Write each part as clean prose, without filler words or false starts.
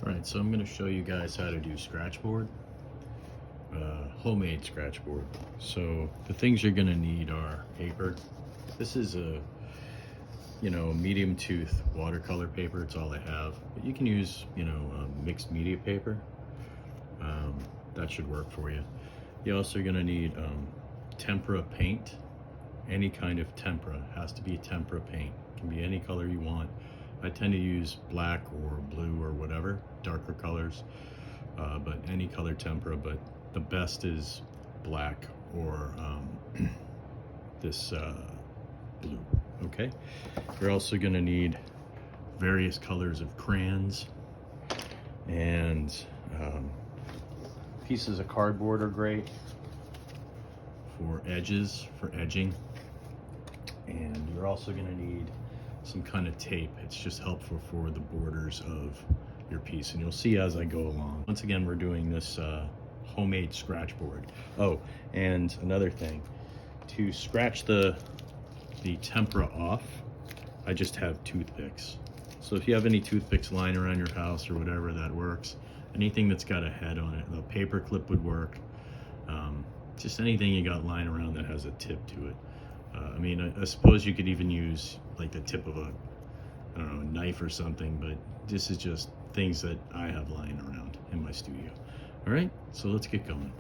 Right, so I'm going to show you guys how to do Scratchboard, homemade Scratchboard. So the things you're going to need are paper. This is a, medium tooth watercolor paper. It's all I have. But you can use, mixed media paper. That should work for you. You're also going to need tempera paint. Any kind of tempera. Has to be a tempera paint. It can be any color you want. I tend to use black or blue or whatever, darker colors, but any color tempera, but the best is black or this blue, okay? You're also gonna need various colors of crayons, and pieces of cardboard are great for edges, for edging. And you're also gonna need some kind of tape. It's just helpful for the borders of your piece, and you'll see as I go along. Once again, we're doing this homemade Scratchboard. Oh, and another thing, to scratch the tempera off, I just have toothpicks. So if you have any toothpicks lying around your house or whatever, that works. Anything that's got a head on it, the paper clip would work. Just anything you got lying around that has a tip to it. I suppose you could even use like the tip of a knife or something, but this is just things that I have lying around in my studio. All right, so let's get going.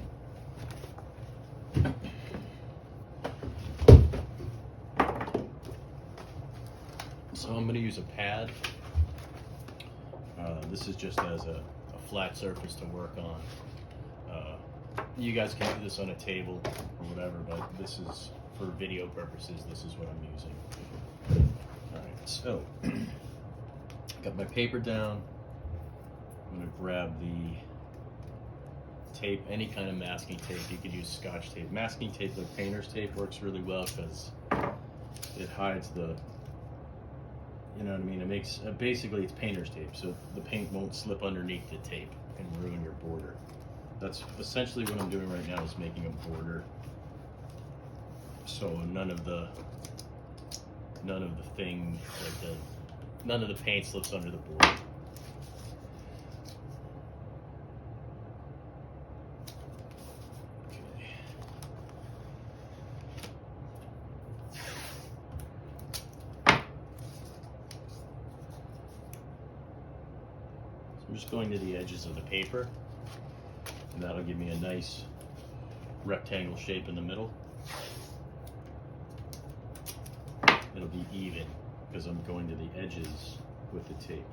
So I'm gonna use a pad. This is just as a flat surface to work on. You guys can do this on a table or whatever, but this is, for video purposes, this is what I'm using. All right, so got my paper down. I'm gonna grab the tape, any kind of masking tape. You could use Scotch tape. Masking tape, like painter's tape, works really well because it hides the, you know what I mean? It makes, basically it's painter's tape, so the paint won't slip underneath the tape and ruin your border. That's essentially what I'm doing right now, is making a border. So none of the thing, like none of the paint slips under the board. Okay. So I'm just going to the edges of the paper, and that'll give me a nice rectangle shape in the middle. It'll be even because I'm going to the edges with the tape,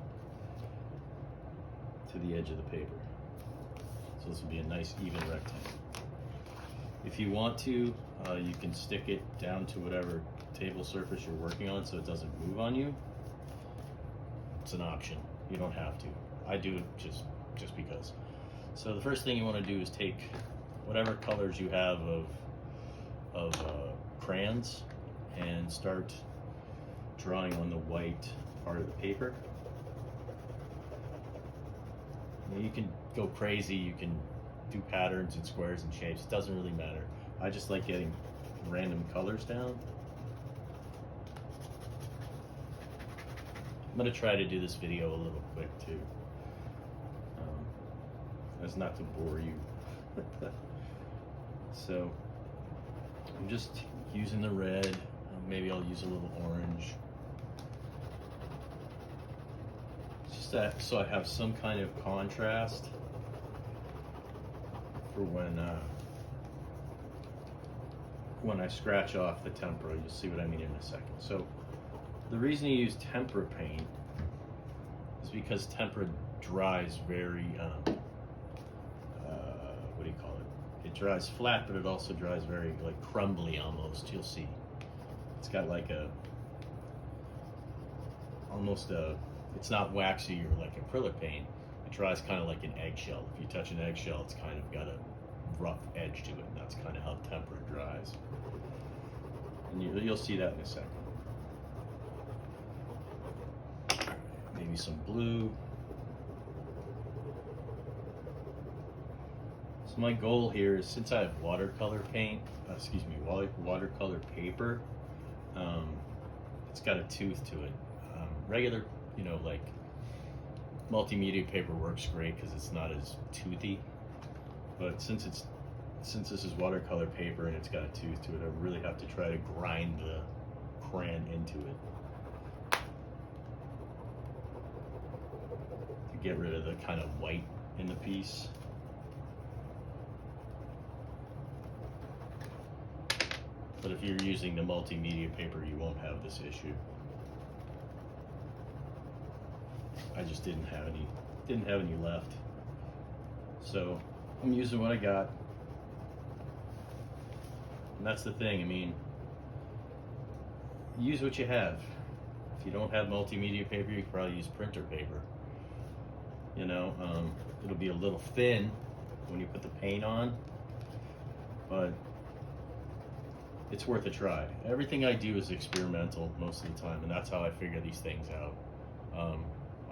to the edge of the paper. So this will be a nice even rectangle. If you want to, you can stick it down to whatever table surface you're working on so it doesn't move on you. It's an option. You don't have to. I do it just because. So the first thing you want to do is take whatever colors you have of crayons and start drawing on the white part of the paper. You can go crazy, you can do patterns and squares and shapes, it doesn't really matter. I just like getting random colors down. I'm going to try to do this video a little quick too, as not to bore you. So I'm just using the red, maybe I'll use a little orange. Just that, so I have some kind of contrast for when I scratch off the tempera. You'll see what I mean in a second. So the reason you use tempera paint is because tempera dries very, what do you call it? It dries flat, but it also dries very like crumbly almost. You'll see. It's got like it's not waxy or like acrylic paint. It dries kind of like an eggshell. If you touch an eggshell, it's kind of got a rough edge to it, and that's kind of how tempera dries. And you'll see that in a second. Maybe some blue. So my goal here is, since I have watercolor paint, watercolor paper, it's got a tooth to it. Regular, like multimedia paper works great because it's not as toothy, but since this is watercolor paper and it's got a tooth to it, I really have to try to grind the crayon into it to get rid of the kind of white in the piece. But if you're using the multimedia paper, you won't have this issue. I just didn't have any left, so I'm using what I got. And that's the thing. I mean, use what you have. If you don't have multimedia paper, you can probably use printer paper. You know, it'll be a little thin when you put the paint on, but it's worth a try. Everything I do is experimental most of the time, and that's how I figure these things out.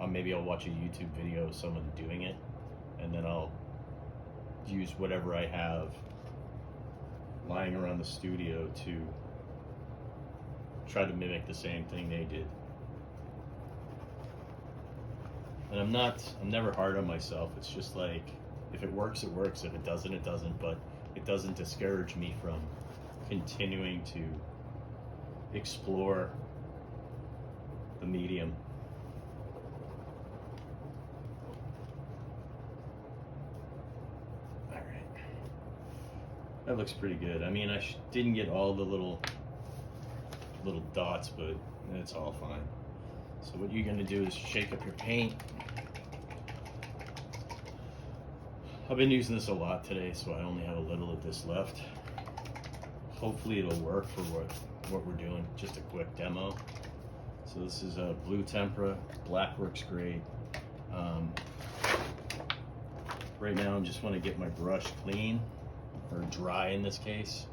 Maybe I'll watch a YouTube video of someone doing it, and then I'll use whatever I have lying around the studio to try to mimic the same thing they did. And I'm never hard on myself. It's just like, if it works, it works. If it doesn't, it doesn't. But it doesn't discourage me from continuing to explore the medium. All right, that looks pretty good. I mean, I didn't get all the little dots, but it's all fine. So what you're gonna do is shake up your paint. I've been using this a lot today, so I only have a little of this left. Hopefully it'll work for what we're doing. Just a quick demo. So this is a blue tempera, black works great. Right now I just want to get my brush clean, or dry in this case,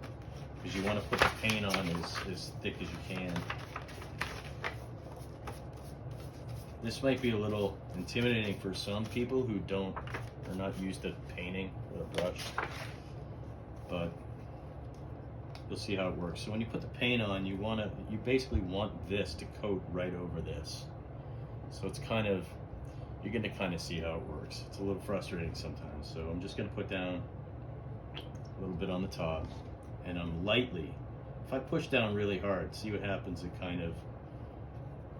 because you want to put the paint on as thick as you can. This might be a little intimidating for some people who are not used to painting with a brush, but you'll see how it works. So when you put the paint on, you basically want this to coat right over this. So it's you're gonna kind of see how it works. It's a little frustrating sometimes. So I'm just gonna put down a little bit on the top, and I'm lightly, if I push down really hard, see what happens, it kind of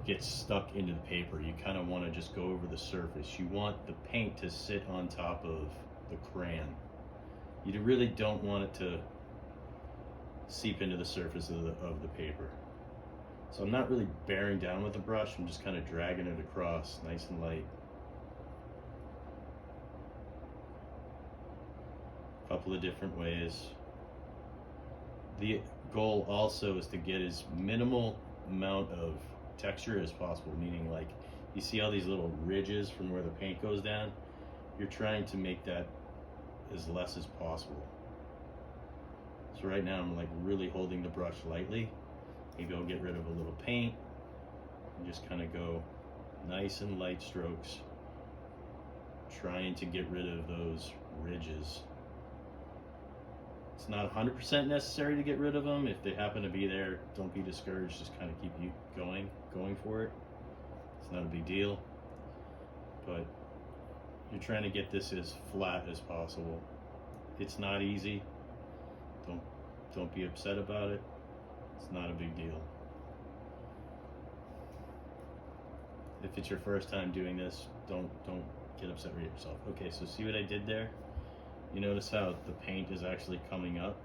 gets stuck into the paper. You kind of want to just go over the surface. You want the paint to sit on top of the crayon. You really don't want it to seep into the surface of the paper. So I'm not really bearing down with the brush, I'm just kind of dragging it across nice and light. A couple of different ways. The goal also is to get as minimal amount of texture as possible, meaning, like, you see all these little ridges from where the paint goes down, you're trying to make that as less as possible. So right now I'm like really holding the brush lightly. Maybe I'll get rid of a little paint and just kind of go nice and light strokes, trying to get rid of those ridges. It's not 100% necessary to get rid of them. If they happen to be there, don't be discouraged. Just kind of keep you going for it. It's not a big deal. But you're trying to get this as flat as possible. It's not easy. Don't be upset about it. It's not a big deal. If it's your first time doing this, don't get upset with yourself. Okay, so see what I did there? You notice how the paint is actually coming up?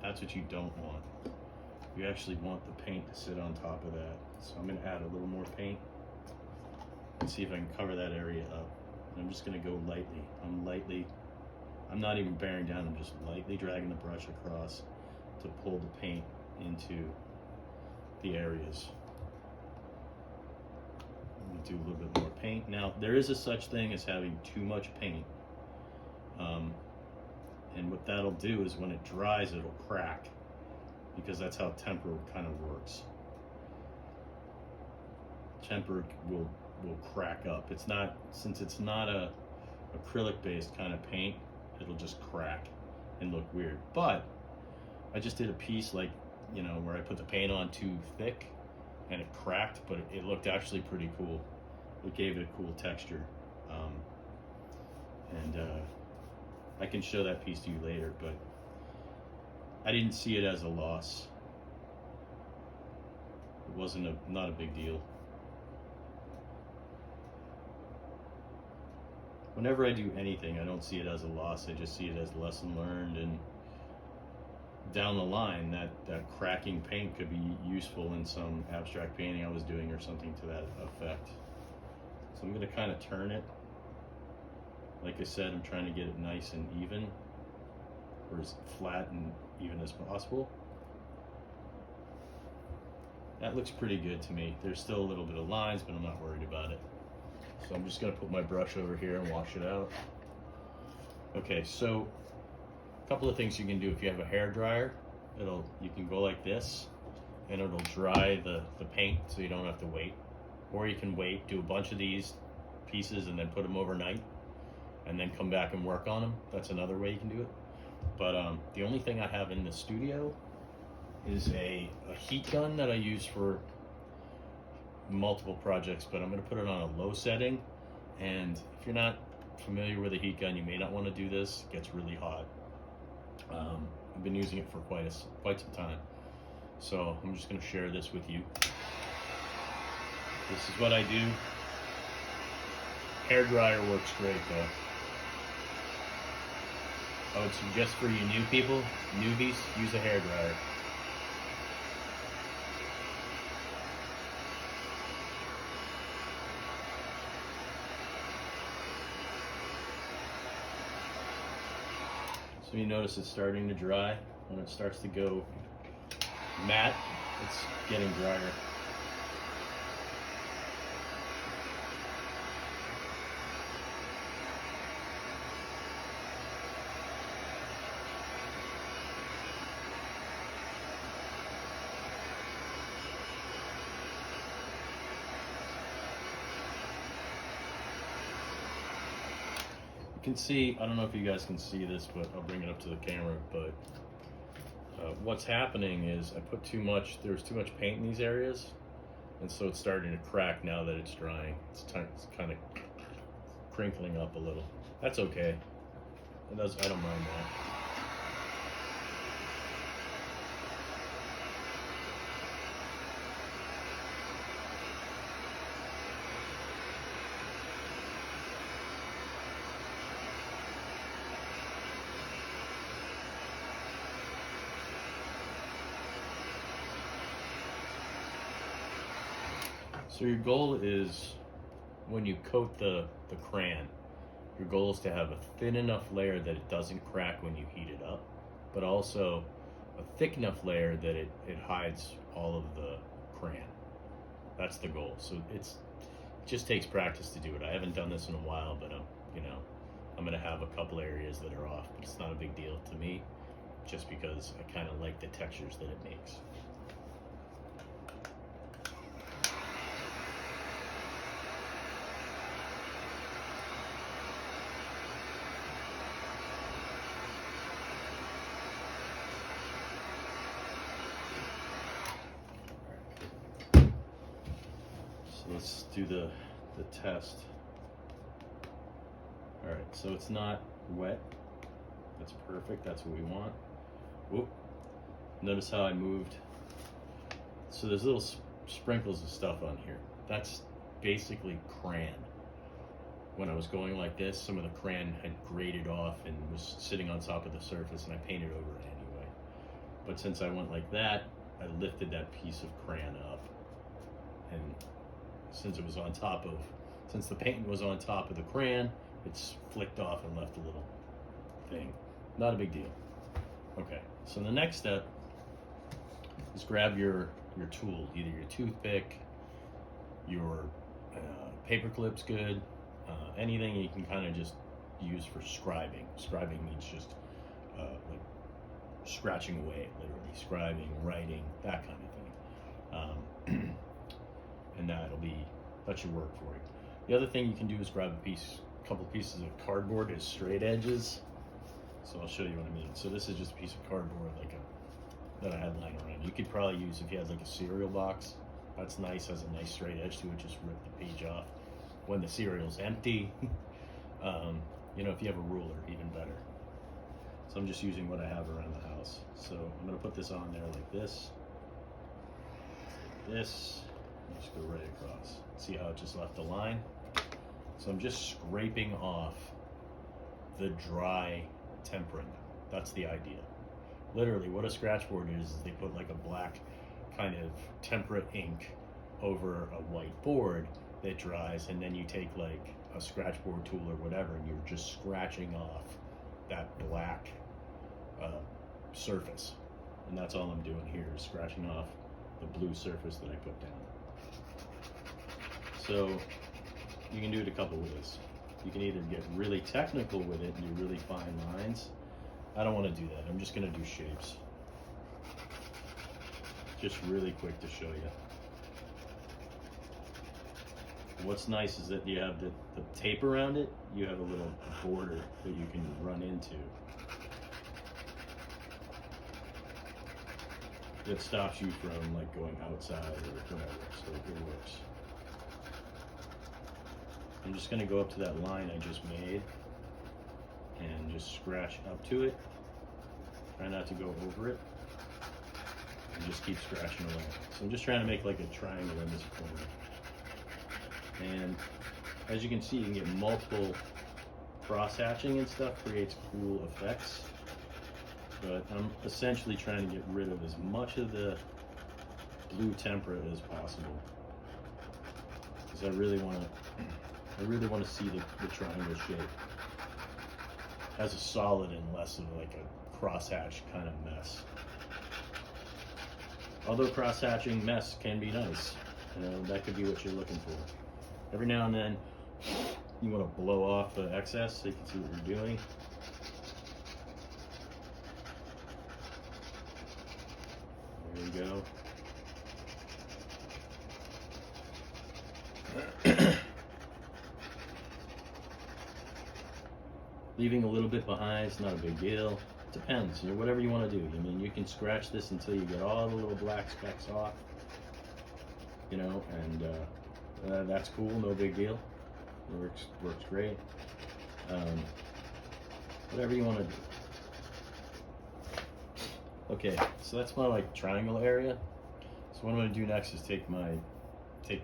That's what you don't want. You actually want the paint to sit on top of that. So I'm gonna add a little more paint and see if I can cover that area up. And I'm just gonna go lightly. I'm not even bearing down, I'm just lightly dragging the brush across to pull the paint into the areas. Let me do a little bit more paint. Now, there is a such thing as having too much paint. And what that'll do is when it dries, it'll crack, because that's how tempera kind of works. Tempera will crack up. Since it's not a acrylic based kind of paint, it'll just crack and look weird. But I just did a piece where I put the paint on too thick and it cracked, but it looked actually pretty cool. It gave it a cool texture. Um, and I can show that piece to you later, but I didn't see it as a loss. It wasn't not a big deal. Whenever I do anything, I don't see it as a loss. I just see it as a lesson learned, and down the line, that cracking paint could be useful in some abstract painting I was doing or something to that effect. So I'm going to kind of turn it. Like I said, I'm trying to get it nice and even, or as flat and even as possible. That looks pretty good to me. There's still a little bit of lines, but I'm not worried about it. So I'm just going to put my brush over here and wash it out. Okay, so a couple of things you can do if you have a hair dryer. You can go like this, and it'll dry the paint so you don't have to wait. Or you can wait, do a bunch of these pieces and then put them overnight, and then come back and work on them. That's another way you can do it. But the only thing I have in the studio is a heat gun that I use for multiple projects, but I'm going to put it on a low setting. And if you're not familiar with a heat gun, you may not want to do this. It gets really hot. I've been using it for quite some time, so I'm just going to share this with you. This is what I do. Hair dryer works great though. I would suggest for you newbies, use a hair dryer. So you notice it's starting to dry. When it starts to go matte, it's getting drier. You can see, I don't know if you guys can see this, but I'll bring it up to the camera, but what's happening is there's too much paint in these areas, and so it's starting to crack now that it's drying. It's kind of crinkling up a little. That's okay. I don't mind that. So your goal is, when you coat the crayon, your goal is to have a thin enough layer that it doesn't crack when you heat it up, but also a thick enough layer that it hides all of the crayon. That's the goal. So it just takes practice to do it. I haven't done this in a while, but I'm gonna have a couple areas that are off, but it's not a big deal to me, just because I kind of like the textures that it makes. Let's do the test. All right, so it's not wet. That's perfect. That's what we want. Whoop. Notice how I moved. So there's little sprinkles of stuff on here. That's basically crayon. When I was going like this, some of the crayon had grated off and was sitting on top of the surface, and I painted over it anyway. But since I went like that, I lifted that piece of crayon up, and since the paint was on top of the crayon, it's flicked off and left a little thing. Not a big deal. Okay, so the next step is grab your tool, either your toothpick, your paper clip's good, anything you can kind of just use for scribing. Scribing means just like scratching away, literally scribing, writing, that kind of thing. And that should work for you. The other thing you can do is grab a couple pieces of cardboard as straight edges. So I'll show you what I mean. So this is just a piece of cardboard that I had lying around. You could probably use, if you had like a cereal box, that's nice, has a nice straight edge to it, just rip the page off when the cereal's empty. You know, if you have a ruler, even better. So I'm just using what I have around the house. So I'm gonna put this on there like this. This, and just go right across. See how it just left a line? So I'm just scraping off the dry tempering. That's the idea. Literally, what a scratchboard is they put like a black kind of temperate ink over a white board that dries, and then you take like a scratchboard tool or whatever, and you're just scratching off that black surface. And that's all I'm doing here, is scratching off the blue surface that I put down. So you can do it a couple ways. You can either get really technical with it and do really fine lines. I don't want to do that. I'm just going to do shapes. Just really quick to show you. What's nice is that you have the tape around it. You have a little border that you can run into. That stops you from like going outside or whatever, so it works. I'm just going to go up to that line I just made and just scratch up to it. Try not to go over it, and just keep scratching away. So I'm just trying to make like a triangle in this corner. And as you can see, you can get multiple cross hatching and stuff, creates cool effects. But I'm essentially trying to get rid of as much of the blue temperate as possible, because I really want to see the triangle shape as a solid and less of like a crosshatch kind of mess. Although cross-hatching mess can be nice, you know, that could be what you're looking for. Every now and then, you want to blow off the excess so you can see what you're doing. There you go. Leaving a little bit behind is not a big deal. Depends, you know, whatever you want to do. I mean, you can scratch this until you get all the little black specks off, you know, and that's cool, no big deal. Works great. Whatever you want to do. Okay, so that's my like triangle area. So what I'm going to do next is take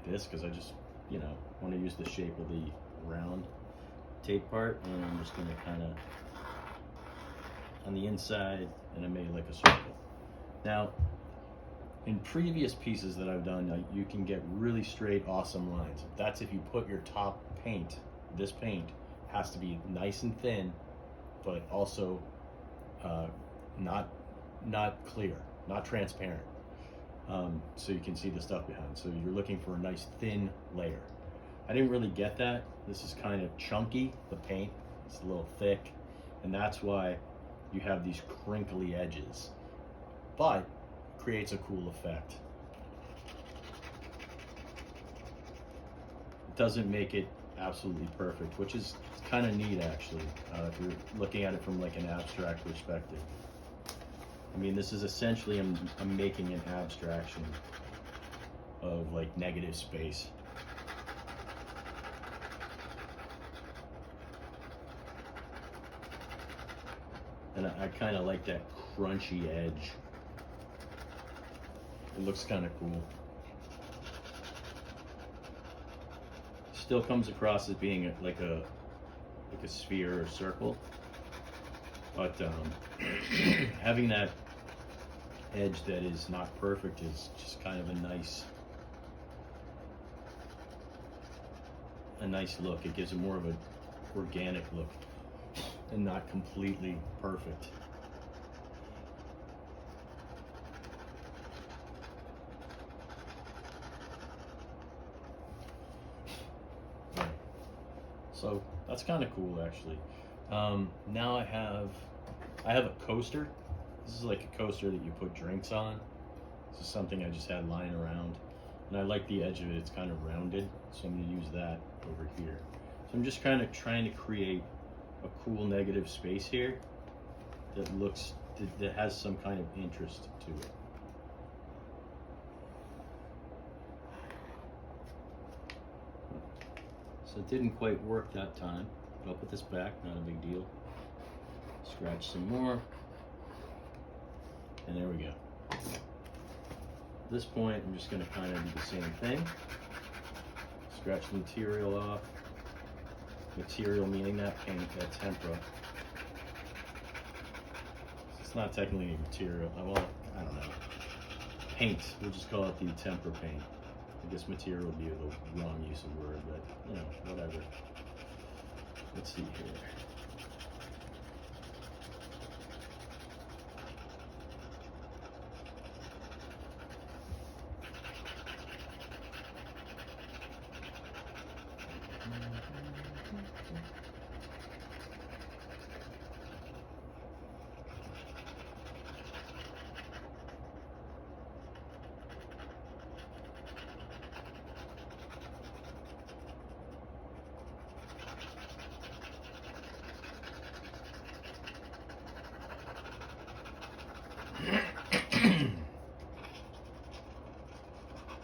this, because I just, you know, want to use the shape of the round tape part, and I'm just going to kind of on the inside, and I made like a circle. Now, in previous pieces that I've done, you can get really straight, awesome lines. That's if you put your top paint. This paint has to be nice and thin, but also not clear, not transparent, so you can see the stuff behind. So you're looking for a nice thin layer. I didn't really get that. This is kind of chunky, the paint. It's a little thick, and that's why you have these crinkly edges, but creates a cool effect. It doesn't make it absolutely perfect, which is kind of neat actually, if you're looking at it from like an abstract perspective. I mean, this is essentially, I'm making an abstraction of like negative space. And I kind of like that crunchy edge. It looks kind of cool. Still comes across as being like a sphere or circle, but having that edge that is not perfect is just kind of a nice look. It gives it more of an organic look and not completely perfect. So that's kind of cool actually. Now I have a coaster. This is like a coaster that you put drinks on. This is something I just had lying around, and I like the edge of it. It's kind of rounded, so I'm going to use that over here. So I'm just kind of trying to create a cool negative space here that has some kind of interest to it. So it didn't quite work that time, but I'll put this back, not a big deal. Scratch some more, and there we go. At this point, I'm just going to kind of do the same thing. Scratch the material off. Material meaning that paint, that tempera. It's not technically material. I don't know. Paint. We'll just call it the tempera paint. I guess material would be the wrong use of word, but you know, whatever. Let's see here.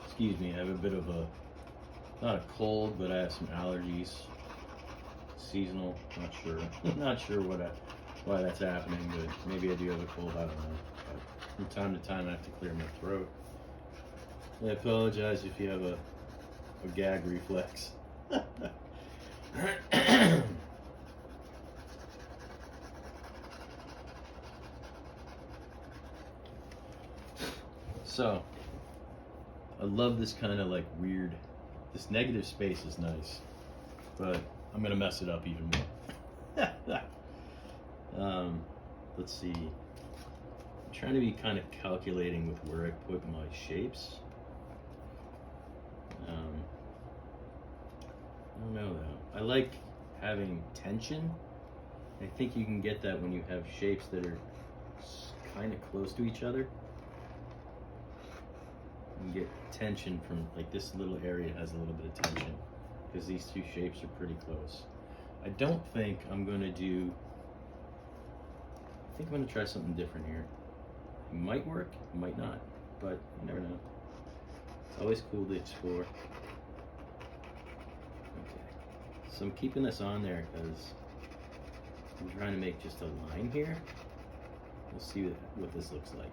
Excuse me, I have a bit of a, not a cold, but I have some allergies. Seasonal, not sure. Not sure why that's happening, but maybe I do have a cold, I don't know. But from time to time I have to clear my throat. I apologize if you have a gag reflex. So, I love this kind of like weird, this negative space is nice, but I'm gonna mess it up even more. Let's see, I'm trying to be kind of calculating with where I put my shapes. I don't know though. I like having tension. I think you can get that when you have shapes that are kind of close to each other. You get tension from, like, this little area has a little bit of tension because these two shapes are pretty close. I don't think I'm going to do, I think I'm going to try something different here. It might work, it might not, but you never know. It's always cool to explore. Okay, so I'm keeping this on there because I'm trying to make just a line here. We'll see what this looks like.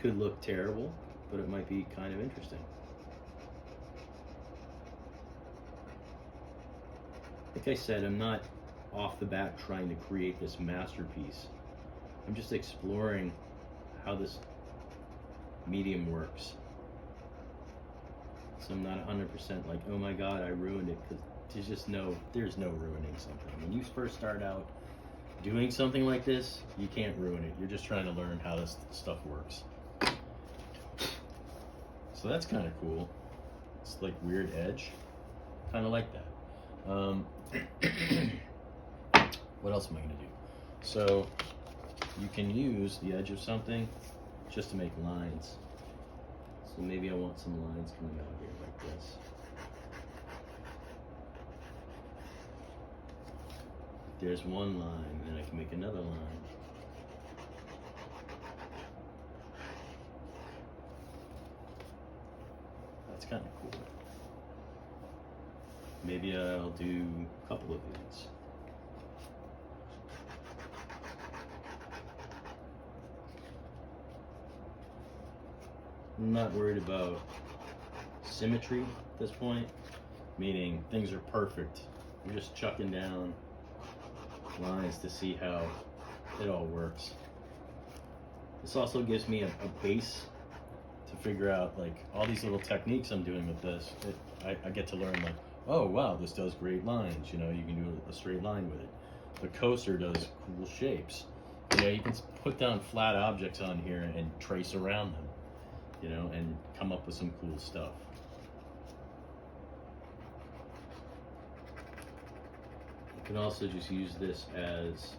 Could look terrible, but it might be kind of interesting. Like I said, I'm not off the bat trying to create this masterpiece. I'm just exploring how this medium works. So I'm not 100% like, oh my god, I ruined it, because there's no ruining something. When you first start out doing something like this, you can't ruin it. You're just trying to learn how this stuff works. So that's kind of cool. It's like weird edge. Kind of like that. What else am I going to do? So you can use the edge of something just to make lines. So maybe I want some lines coming out here like this. There's one line, and I can make another line. That's kind of cool. Maybe I'll do a couple of these. I'm not worried about symmetry at this point, meaning things are perfect. I'm just chucking down lines to see how it all works. This also gives me a base to figure out, like, all these little techniques I'm doing with this. I get to learn, like, oh wow, this does great lines. You know, you can do a straight line with it. The coaster does cool shapes. You know, you can put down flat objects on here and trace around them, you know, and come up with some cool stuff. You can also just use this as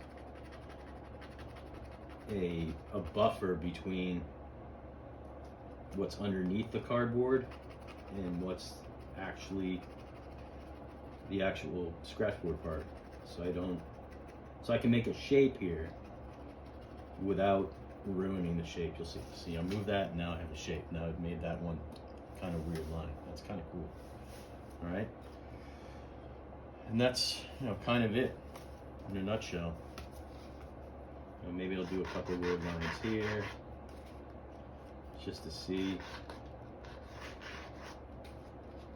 a buffer between what's underneath the cardboard and what's actually the actual Scratchboard part. So I can make a shape here without ruining the shape. You'll see, I'll move that, and now I have a shape. Now I've made that one kind of weird line. That's kind of cool. All right. And that's, you know, kind of it in a nutshell. You know, maybe I'll do a couple weird lines here just to see.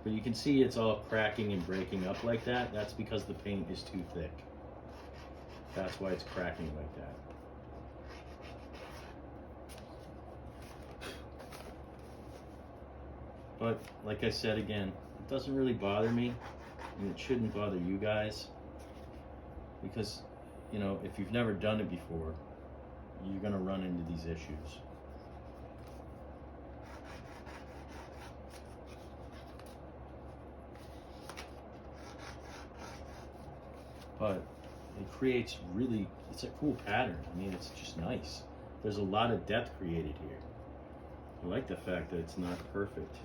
But you can see it's all cracking and breaking up like that. That's because the paint is too thick. That's why it's cracking like that. But like I said again, it doesn't really bother me, and it shouldn't bother you guys, because, you know, if you've never done it before, you're gonna run into these issues. But it creates really, it's a cool pattern. I mean, it's just nice. There's a lot of depth created here. I like the fact that it's not perfect.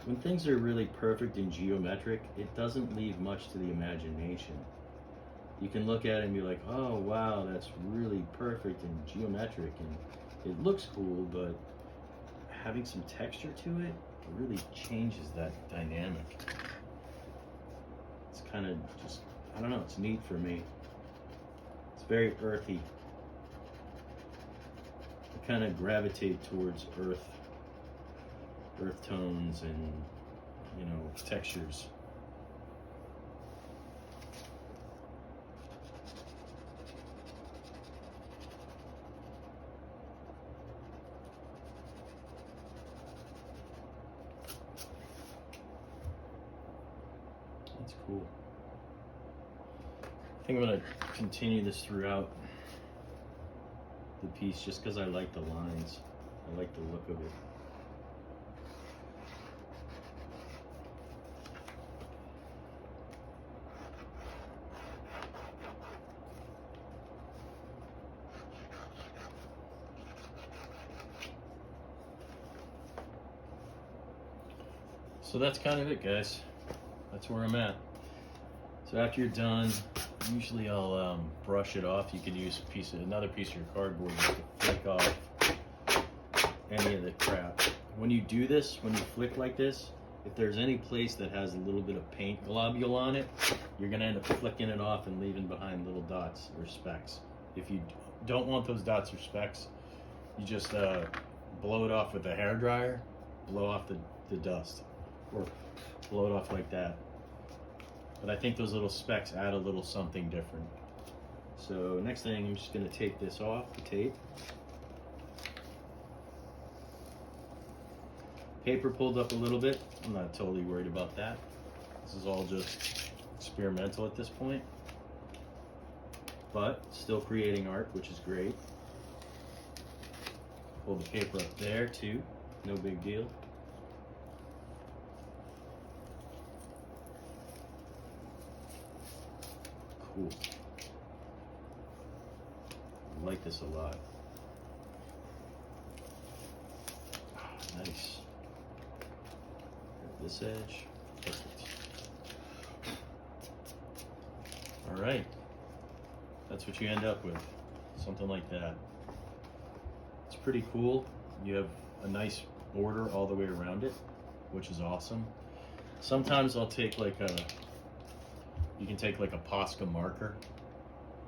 When things are really perfect and geometric, it doesn't leave much to the imagination. You can look at it and be like, oh wow, that's really perfect and geometric and it looks cool, but having some texture to it really changes that dynamic. It's kind of just, I don't know, it's neat for me. It's very earthy. I kind of gravitate towards earth tones and, you know, textures. That's cool. I think I'm going to continue this throughout the piece just because I like the lines. I like the look of it. So that's kind of it, guys. That's where I'm at. So after you're done, usually I'll brush it off. You can use another piece of your cardboard just to flick off any of the crap. When you do this, when you flick like this, if there's any place that has a little bit of paint globule on it, you're gonna end up flicking it off and leaving behind little dots or specks. If you don't want those dots or specks, you just blow it off with a hairdryer, blow off the dust, or blow it off like that. But I think those little specks add a little something different. So next thing, I'm just gonna take this off the tape. Paper pulled up a little bit. I'm not totally worried about that. This is all just experimental at this point, but still creating art, which is great. Pull the paper up there too, no big deal. Cool. I like this a lot. Nice. This edge. Perfect. All right. That's what you end up with. Something like that. It's pretty cool. You have a nice border all the way around it, which is awesome. Sometimes I'll take you can take like a Posca marker.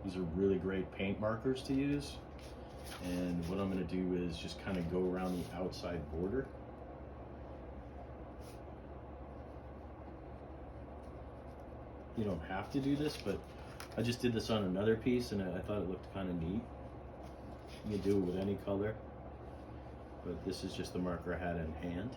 These are really great paint markers to use. And what I'm going to do is just kind of go around the outside border. You don't have to do this, but I just did this on another piece and I thought it looked kind of neat. You can do it with any color, but this is just the marker I had in hand.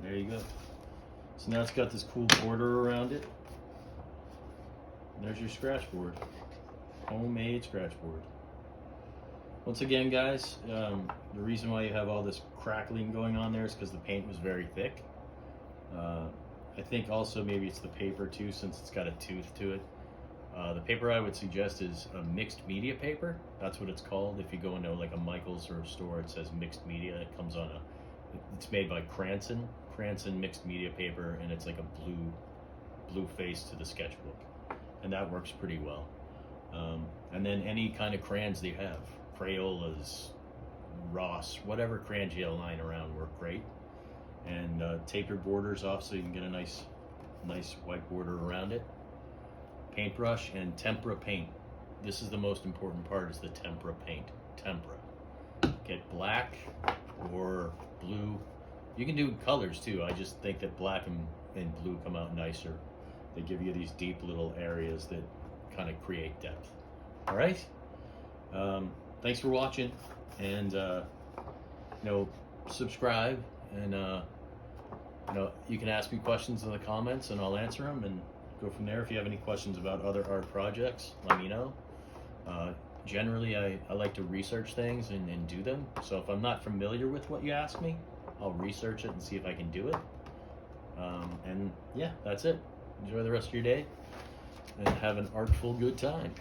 There you go. So now it's got this cool border around it. And there's your Scratchboard. Homemade Scratchboard. Once again, guys, the reason why you have all this crackling going on there is because the paint was very thick. I think also maybe it's the paper too, since it's got a tooth to it. The paper I would suggest is a mixed media paper. That's what it's called. If you go into like a Michael's or a store, it says mixed media. It comes on it's made by Cranston mixed media paper, and it's like a blue face to the sketchbook, and that works pretty well. And then any kind of crayons they have, Crayolas, Ross, whatever crayons you have lying around work great. And tape your borders off so you can get a nice white border around it. Paintbrush and tempera paint. This is the most important part, is the tempera paint. Tempera. Get black or blue. You can do colors too. I just think that black and blue come out nicer. They give you these deep little areas that kind of create depth. All right. Thanks for watching, and subscribe, and you can ask me questions in the comments and I'll answer them and go from there. If you have any questions about other art projects, let me know. Generally, I like to research things and do them. So if I'm not familiar with what you ask me, I'll research it and see if I can do it. And yeah, that's it. Enjoy the rest of your day and have an artful good time.